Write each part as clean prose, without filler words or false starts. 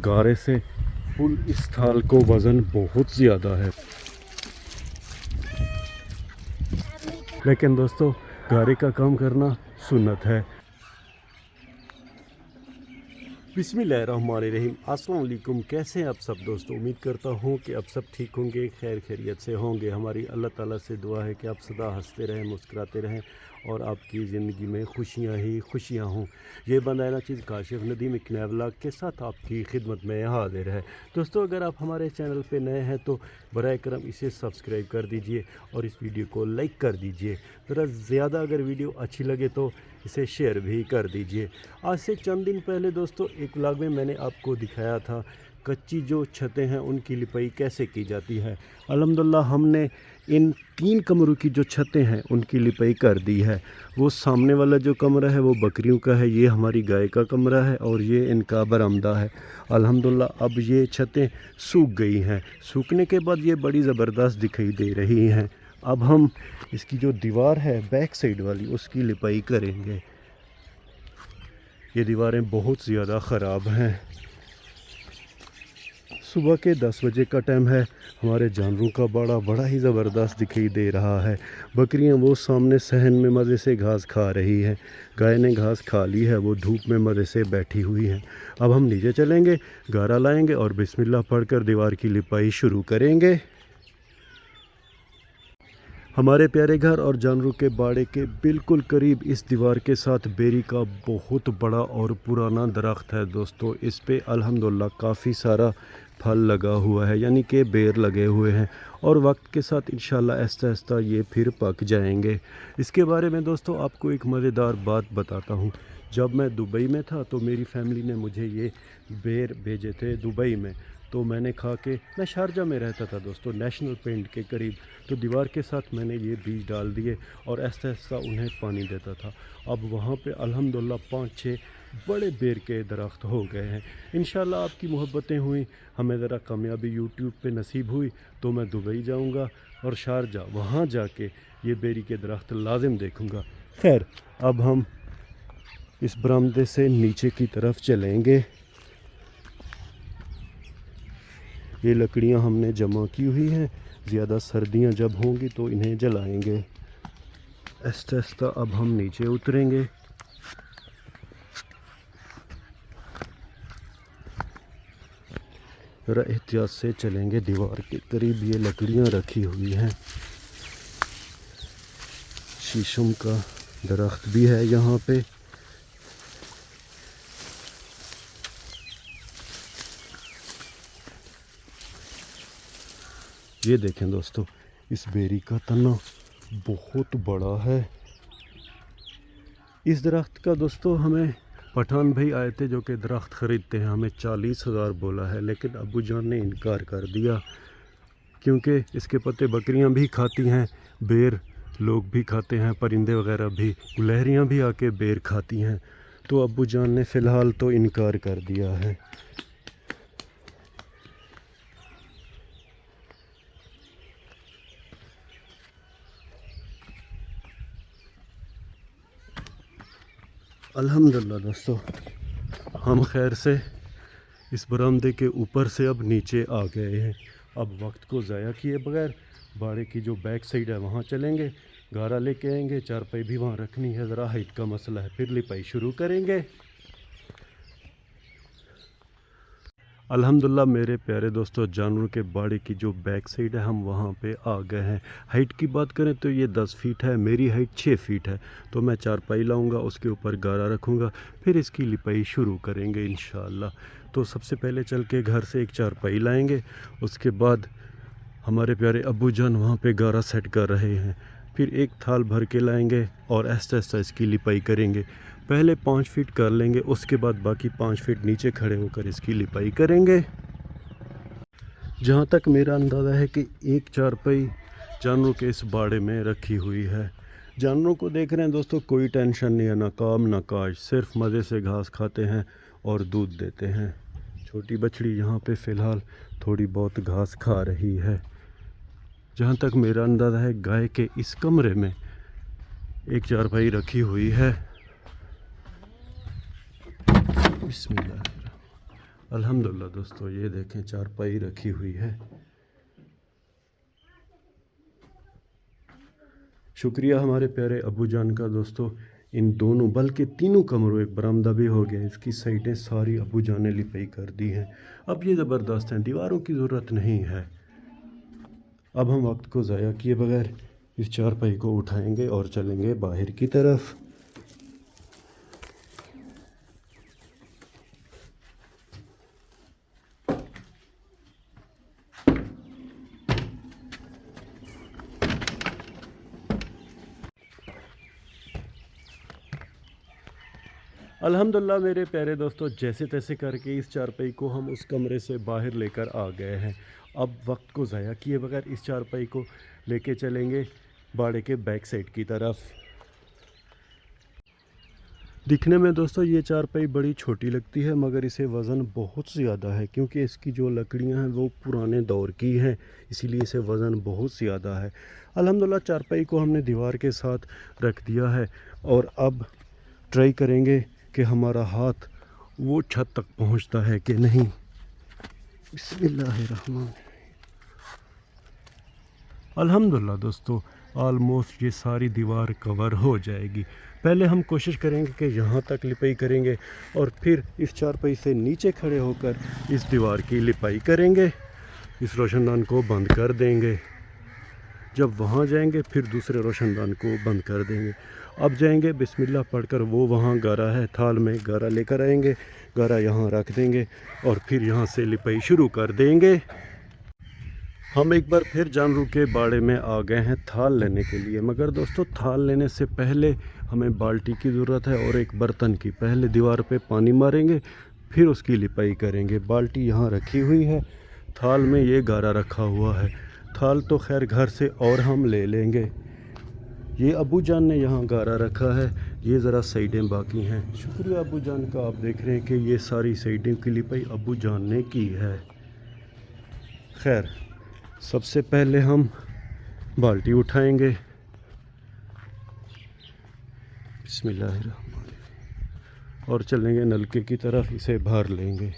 गारे से फुल इस थाल को वज़न बहुत ज़्यादा है, लेकिन दोस्तों गारे का काम करना सुन्नत है। बिस्मिल्लाहिर्रहमानिर्रहीम। अस्सलाम वालेकुम। कैसे हैं आप सब दोस्तों? उम्मीद करता हूँ कि आप सब ठीक होंगे, खैर खैरियत से होंगे। हमारी अल्लाह ताला से दुआ है कि आप सदा हंसते रहें, मुस्कुराते रहें और आपकी ज़िंदगी में खुशियाँ ही खुशियाँ हों। ये बंदा ना चीज़ काशिफ नदीम एक नया व्लॉग के साथ आपकी खिदमत में हाजिर है। दोस्तों अगर आप हमारे चैनल पे नए हैं तो बराए करम इसे सब्सक्राइब कर दीजिए और इस वीडियो को लाइक कर दीजिए। ज़रा ज़्यादा अगर वीडियो अच्छी लगे तो इसे शेयर भी कर दीजिए। आज से चंद दिन पहले दोस्तों एक व्लॉग में मैंने आपको दिखाया था कच्ची जो छतें हैं उनकी लिपाई कैसे की जाती है। अल्हम्दुलिल्लाह हमने इन 3 कमरों की जो छतें हैं उनकी लिपाई कर दी है। वो सामने वाला जो कमरा है वो बकरियों का है, ये हमारी गाय का कमरा है और ये इनका बरामदा है। अल्हम्दुलिल्लाह अब ये छतें सूख गई हैं। सूखने के बाद ये बड़ी ज़बरदस्त दिखाई दे रही हैं। अब हम इसकी जो दीवार है बैक साइड वाली उसकी लिपाई करेंगे। ये दीवारें बहुत ज़्यादा ख़राब हैं। सुबह के 10 बजे का टाइम है। हमारे जानवरों का बड़ा ही ज़बरदस्त दिखाई दे रहा है। बकरियां वो सामने सहन में मज़े से घास खा रही हैं। गाय ने घास खा ली है, वो धूप में मज़े से बैठी हुई हैं। अब हम नीचे चलेंगे, गारा लाएंगे और बिस्मिल्लाह पढ़कर दीवार की लिपाई शुरू करेंगे। हमारे प्यारे घर और जानवरों के बाड़े के बिल्कुल करीब इस दीवार के साथ बेरी का बहुत बड़ा और पुराना दरख्त है दोस्तों। इस पे अल्हम्दुलिल्लाह काफ़ी सारा फल लगा हुआ है, यानी कि बेर लगे हुए हैं और वक्त के साथ इंशाल्लाह आहिस्ता आहिस्ता ये फिर पक जाएंगे। इसके बारे में दोस्तों आपको एक मज़ेदार बात बताता हूँ। जब मैं दुबई में था तो मेरी फैमिली ने मुझे ये बेर भेजे थे दुबई में, तो मैंने खा के, मैं शारजा में रहता था दोस्तों नेशनल पेंट के करीब, तो दीवार के साथ मैंने ये बीज डाल दिए और आहिस्ता आहिस्ता उन्हें पानी देता था। अब वहाँ पे अल्हम्दुलिल्लाह 5-6 बड़े बेर के दरख्त हो गए हैं। इंशाल्लाह आपकी मोहब्बतें हुई, हमें ज़रा कामयाबी यूट्यूब पे नसीब हुई तो मैं दुबई जाऊँगा और शारजा वहाँ जाके ये बेरी के दरख्त लाजिम देखूँगा। खैर अब हम इस बरामदे से नीचे की तरफ चलेंगे। ये लकड़ियाँ हमने जमा की हुई हैं, ज़्यादा सर्दियाँ जब होंगी तो इन्हें जलाएंगे। आहिस्ता आहिस्ता अब हम नीचे उतरेंगे। ज़रा एहतियात से चलेंगे, दीवार के करीब ये लकड़ियाँ रखी हुई हैं। शीशम का दरख्त भी है यहाँ पे। ये देखें दोस्तों, इस बेरी का तना बहुत बड़ा है। इस दरख्त का दोस्तों हमें पठान भाई आए थे जो कि दरख्त ख़रीदते हैं, हमें 40,000 बोला है, लेकिन अब्बू जान ने इनकार कर दिया क्योंकि इसके पत्ते बकरियां भी खाती हैं, बेर लोग भी खाते हैं, परिंदे वगैरह भी, गुलहरियां भी आके बेर खाती हैं। तो अब्बू जान ने फ़िलहाल तो इनकार कर दिया है। अल्हम्दुलिल्लाह दोस्तों हम खैर से इस बरामदे के ऊपर से अब नीचे आ गए हैं। अब वक्त को ज़ाया किए बगैर बाड़े की जो बैक साइड है वहाँ चलेंगे, गारा लेके आएंगे, चारपाई भी वहाँ रखनी है, ज़रा हाइट का मसला है, फिर लिपाई शुरू करेंगे। अल्हम्दुलिल्लाह मेरे प्यारे दोस्तों जानवरों के बाड़े की जो बैक साइड है हम वहाँ पे आ गए हैं। हाइट की बात करें तो ये 10 फीट है, मेरी हाइट 6 फीट है। तो मैं चारपाई लाऊंगा, उसके ऊपर गारा रखूँगा, फिर इसकी लिपाई शुरू करेंगे इंशाअल्लाह। तो सबसे पहले चल के घर से एक चारपाई लाएंगे, उसके बाद हमारे प्यारे अब्बू जान वहाँ पे गारा सेट कर रहे हैं, फिर एक थाल भर के लाएंगे और आहिस्ता आहिस्ता इसकी लिपाई करेंगे। पहले 5 फीट कर लेंगे, उसके बाद बाकी 5 फीट नीचे खड़े होकर इसकी लिपाई करेंगे। जहाँ तक मेरा अंदाज़ा है कि एक चारपाई जानवरों के इस बाड़े में रखी हुई है। जानवरों को देख रहे हैं दोस्तों, कोई टेंशन नहीं है, ना काम ना काज, सिर्फ मज़े से घास खाते हैं और दूध देते हैं। छोटी बछड़ी यहाँ पे फ़िलहाल थोड़ी बहुत घास खा रही है। जहाँ तक मेरा अंदाज़ा है गाय के इस कमरे में एक चारपाई रखी हुई है। बिस्मिल्लाह। अल्हम्दुलिल्लाह दोस्तों, ये देखें चारपाई रखी हुई है। शुक्रिया हमारे प्यारे अबू जान का दोस्तों। इन दोनों बल्कि तीनों कमरों, एक बरामदा भी हो गया, इसकी साइडें सारी अबू जान ने लिपाई कर दी हैं। अब ये ज़बरदस्त हैं, दीवारों की ज़रूरत नहीं है। अब हम वक्त को ज़ाया किए बगैर इस चारपाई को उठाएंगे और चलेंगे बाहर की तरफ। अल्हम्दुलिल्लाह मेरे प्यारे दोस्तों, जैसे तैसे करके इस चारपाई को हम उस कमरे से बाहर लेकर आ गए हैं। अब वक्त को ज़ाया किए बगैर इस चारपाई को लेके चलेंगे बाड़े के बैक साइड की तरफ। दिखने में दोस्तों ये चारपाई बड़ी छोटी लगती है, मगर इसे वज़न बहुत ज़्यादा है, क्योंकि इसकी जो लकड़ियां हैं वो पुराने दौर की हैं, इसीलिए इसे वज़न बहुत ज़्यादा है। अल्हम्दुलिल्लाह चारपाई को हमने दीवार के साथ रख दिया है और अब ट्राई करेंगे कि हमारा हाथ वो छत तक पहुंचता है कि नहीं। बिस्मिल्लाहिर्रहमान। अल्हम्दुलिल्लाह दोस्तों, ऑलमोस्ट ये सारी दीवार कवर हो जाएगी। पहले हम कोशिश करेंगे कि यहाँ तक लिपाई करेंगे और फिर इस चारपाई से नीचे खड़े होकर इस दीवार की लिपाई करेंगे। इस रोशनदान को बंद कर देंगे। जब वहाँ जाएंगे फिर दूसरे रोशनदान को बंद कर देंगे। अब जाएंगे बिस्मिल्लाह पढ़कर, वो वहाँ गारा है, थाल में गारा लेकर आएंगे, गारा यहाँ रख देंगे और फिर यहाँ से लिपाई शुरू कर देंगे। हम एक बार फिर जानरू के बाड़े में आ गए हैं थाल लेने के लिए, मगर दोस्तों थाल लेने से पहले हमें बाल्टी की ज़रूरत है और एक बर्तन की। पहले दीवार पे पानी मारेंगे फिर उसकी लिपाई करेंगे। बाल्टी यहाँ रखी हुई है, थाल में ये गारा रखा हुआ है। थाल तो खैर घर से और हम ले लेंगे। ये अबू जान ने यहाँ गारा रखा है, ये ज़रा साइडें बाकी हैं। शुक्रिया अबू जान का। आप देख रहे हैं कि ये सारी साइडें की लिपाई अबू जान ने की है। खैर सबसे पहले हम बाल्टी उठाएंगे। बिस्मिल्लाहिर्रहमानिर्रहीम। और चलेंगे नलके की तरफ, इसे भर लेंगे।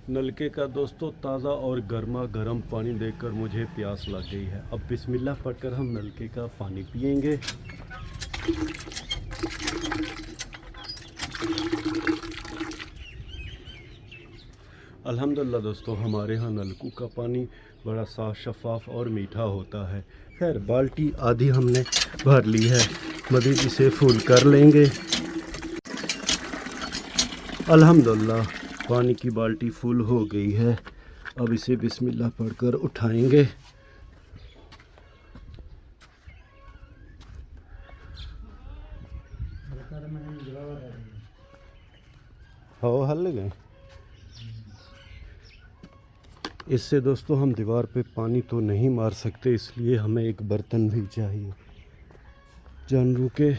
नलके का दोस्तों ताज़ा और गर्मा गर्म पानी देखकर मुझे प्यास लग गई है। अब बिस्मिल्लाह पढ़कर हम नलके का पानी पिएंगे। अल्हम्दुलिल्लाह दोस्तों, हमारे यहाँ नलकों का पानी बड़ा साफ़ शफाफ और मीठा होता है। खैर बाल्टी आधी हमने भर ली है, मज़ीद इसे फुल कर लेंगे। अल्हम्दुलिल्लाह पानी की बाल्टी फुल हो गई है। अब इसे बिस्मिल्लाह पढ़कर उठाएंगे। हो हल गए। इससे दोस्तों हम दीवार पे पानी तो नहीं मार सकते, इसलिए हमें एक बर्तन भी चाहिए। जानवरों के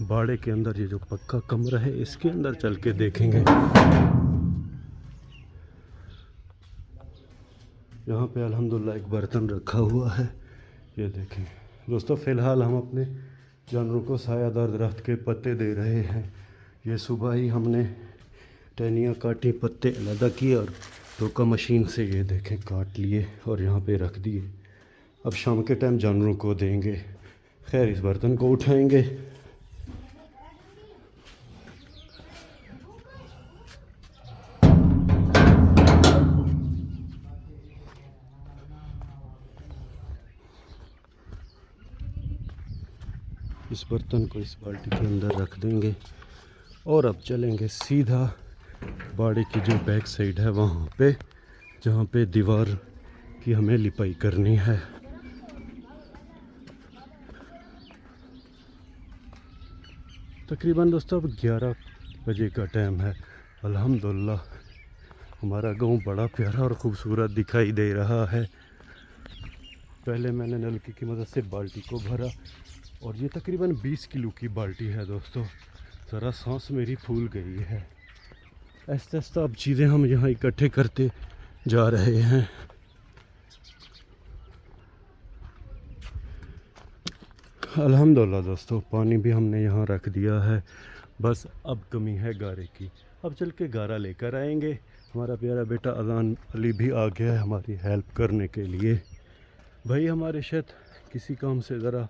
बाड़े के अंदर ये जो पक्का कमरा है, इसके अंदर चल के देखेंगे। यहाँ पे अल्हम्दुलिल्लाह एक बर्तन रखा हुआ है, ये देखें दोस्तों। फ़िलहाल हम अपने जानवरों को सायादार दरख्त के पत्ते दे रहे हैं। ये सुबह ही हमने टहनियाँ काटी, पत्ते अलग किए और टोका मशीन से ये देखें काट लिए और यहाँ पे रख दिए। अब शाम के टाइम जानवरों को देंगे। खैर इस बर्तन को उठाएंगे। इस बर्तन को इस बाल्टी के अंदर रख देंगे और अब चलेंगे सीधा बाड़े की जो बैक साइड है वहाँ पे, जहाँ पे दीवार की हमें लिपाई करनी है। तकरीबन दोस्तों अब 11 बजे का टाइम है। अल्हम्दुलिल्लाह हमारा गांव बड़ा प्यारा और ख़ूबसूरत दिखाई दे रहा है। पहले मैंने नलकी की मदद से बाल्टी को भरा और ये तकरीबन 20 किलो की बाल्टी है दोस्तों। ज़रा सांस मेरी फूल गई है। आहिस्ता आहिस्ता अब चीज़ें हम यहाँ इकट्ठे करते जा रहे हैं। अल्हम्दुलिल्लाह दोस्तों, पानी भी हमने यहाँ रख दिया है। बस अब कमी है गारे की। अब चल के गारा लेकर आएंगे। हमारा प्यारा बेटा अजान अली भी आ गया है हमारी हेल्प करने के लिए। भाई हमारे शायद किसी काम से ज़रा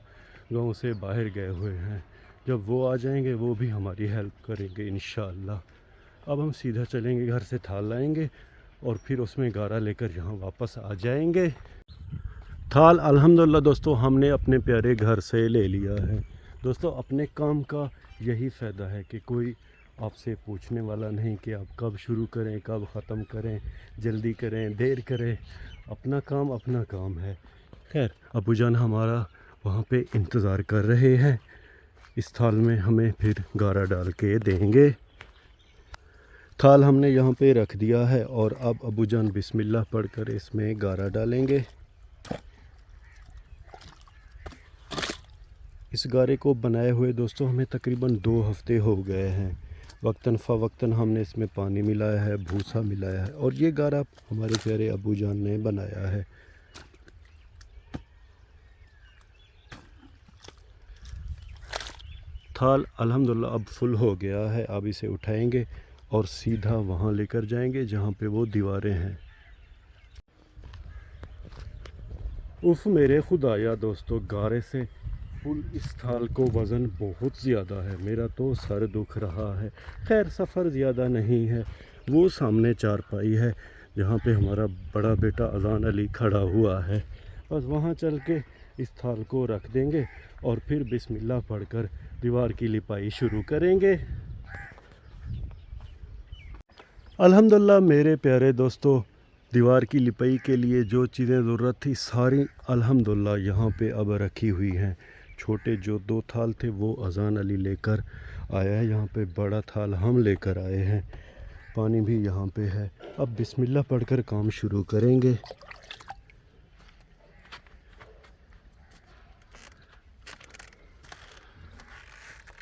गांव से बाहर गए हुए हैं। जब वो आ जाएंगे वो भी हमारी हेल्प करेंगे इंशाअल्लाह। अब हम सीधा चलेंगे, घर से थाल लाएंगे और फिर उसमें गारा लेकर यहाँ वापस आ जाएंगे। थाल अल्हम्दुलिल्लाह दोस्तों हमने अपने प्यारे घर से ले लिया है। दोस्तों अपने काम का यही फ़ायदा है कि कोई आपसे पूछने वाला नहीं कि आप कब शुरू करें कब ख़त्म करें, जल्दी करें देर करें। अपना काम है। खैर अबू जान हमारा वहाँ पे इंतज़ार कर रहे हैं। इस थाल में हमें फिर गारा डाल के देंगे। थाल हमने यहाँ पे रख दिया है और अब अबू जान बिस्मिल्लाह पढ़कर इसमें गारा डालेंगे। इस गारे को बनाए हुए दोस्तों हमें तकरीबन 2 हफ़्ते हो गए हैं। वक्तन फ़वक्तन हमने इसमें पानी मिलाया है, भूसा मिलाया है और ये गारा हमारे प्यारे अबू जान ने बनाया है। थाल अल्हम्दुलिल्लाह अब फुल हो गया है। अब इसे उठाएंगे और सीधा वहाँ लेकर जाएंगे जहाँ पे वो दीवारें हैं। उफ़ मेरे खुदाया दोस्तों, गारे से फुल इस थाल को वज़न बहुत ज़्यादा है। मेरा तो सर दुख रहा है। खैर सफ़र ज़्यादा नहीं है। वो सामने चारपाई है जहाँ पे हमारा बड़ा बेटा अजान अली खड़ा हुआ है। बस वहाँ चल के इस थाल को रख देंगे और फिर बिस्मिल्लाह पढ़कर दीवार की लिपाई शुरू करेंगे। अल्हम्दुलिल्लाह मेरे प्यारे दोस्तों, दीवार की लिपाई के लिए जो चीज़ें ज़रूरत थी सारी अल्हम्दुलिल्लाह यहाँ पे अब रखी हुई हैं। छोटे जो 2 थाल थे वो अजान अली लेकर आया है। यहाँ पे बड़ा थाल हम लेकर आए हैं। पानी भी यहाँ पे है। अब बिस्मिल्लाह पढ़कर काम शुरू करेंगे।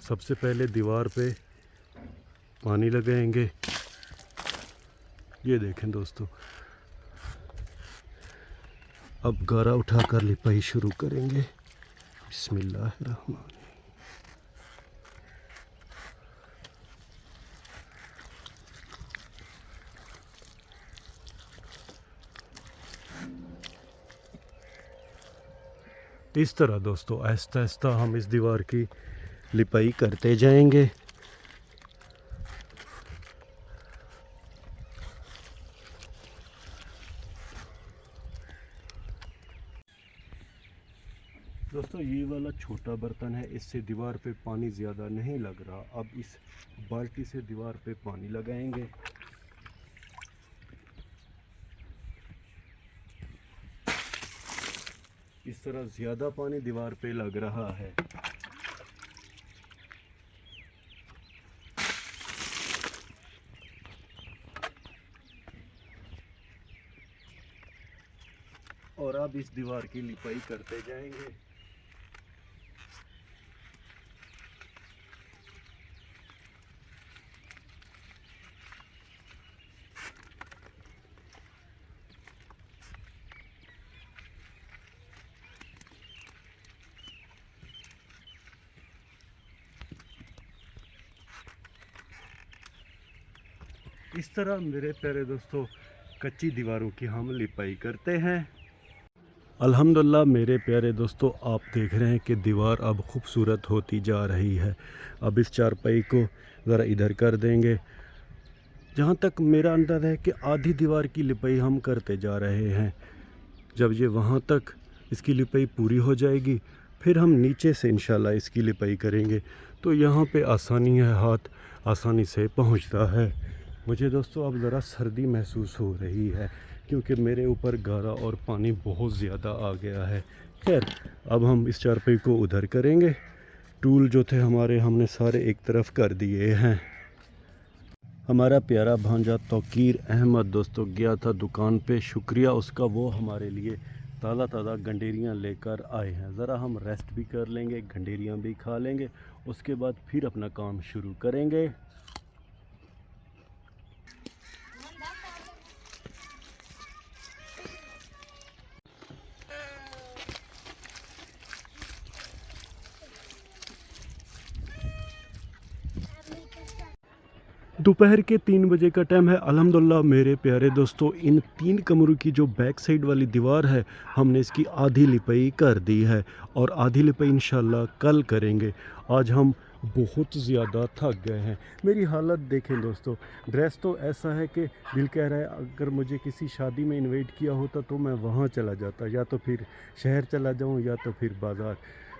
सबसे पहले दीवार पे पानी लगाएंगे। ये देखें दोस्तों, अब गारा उठाकर लिपाई शुरू करेंगे। बिस्मिल्लाहिर्रहमान। इस तरह दोस्तों आहिस्ता आहिस्ता हम इस दीवार की लिपाई करते जाएंगे। दोस्तों ये वाला छोटा बर्तन है, इससे दीवार पे पानी ज़्यादा नहीं लग रहा। अब इस बाल्टी से दीवार पे पानी लगाएंगे। इस तरह ज़्यादा पानी दीवार पे लग रहा है। और अब इस दीवार की लिपाई करते जाएंगे। इस तरह मेरे प्यारे दोस्तों कच्ची दीवारों की हम लिपाई करते हैं। अल्हम्दुलिल्लाह मेरे प्यारे दोस्तों, आप देख रहे हैं कि दीवार अब खूबसूरत होती जा रही है। अब इस चारपाई को ज़रा इधर कर देंगे। जहाँ तक मेरा अंदाज़ा है कि आधी दीवार की लिपाई हम करते जा रहे हैं। जब ये वहाँ तक इसकी लिपाई पूरी हो जाएगी फिर हम नीचे से इंशाल्लाह इसकी लिपाई करेंगे। तो यहाँ पे आसानी है, हाथ आसानी से पहुँचता है। मुझे दोस्तों अब ज़रा सर्दी महसूस हो रही है क्योंकि मेरे ऊपर गारा और पानी बहुत ज़्यादा आ गया है। खैर अब हम इस चारपाई को उधर करेंगे। टूल जो थे हमारे हमने सारे एक तरफ कर दिए हैं। हमारा प्यारा भांजा तौकीर अहमद दोस्तों गया था दुकान पे, शुक्रिया उसका, वो हमारे लिए ताज़ा ताज़ा गंडेरियाँ लेकर आए हैं। ज़रा हम रेस्ट भी कर लेंगे, गंडेरियाँ भी खा लेंगे, उसके बाद फिर अपना काम शुरू करेंगे। दोपहर के 3 बजे का टाइम है। अल्हम्दुलिल्लाह मेरे प्यारे दोस्तों, इन 3 कमरों की जो बैक साइड वाली दीवार है, हमने इसकी आधी लिपाई कर दी है और आधी लिपाई इंशाल्लाह कल करेंगे। आज हम बहुत ज़्यादा थक गए हैं। मेरी हालत देखें दोस्तों, ड्रेस तो ऐसा है कि दिल कह रहा है अगर मुझे किसी शादी में इनवाइट किया होता तो मैं वहाँ चला जाता, या तो फिर शहर चला जाऊँ या तो फिर बाज़ार।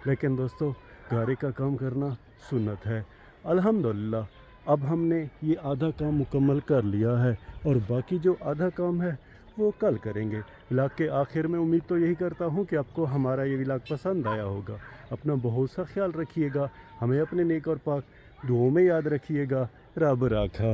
लेकिन दोस्तों गारे का काम करना सुन्नत है। अल्हम्दुलिल्लाह अब हमने ये आधा काम मुकम्मल कर लिया है और बाकी जो आधा काम है वो कल करेंगे। व्लॉग के आखिर में उम्मीद तो यही करता हूँ कि आपको हमारा ये व्लॉग पसंद आया होगा। अपना बहुत सा ख्याल रखिएगा, हमें अपने नेक और पाक दुआओं में याद रखिएगा। रब राखा।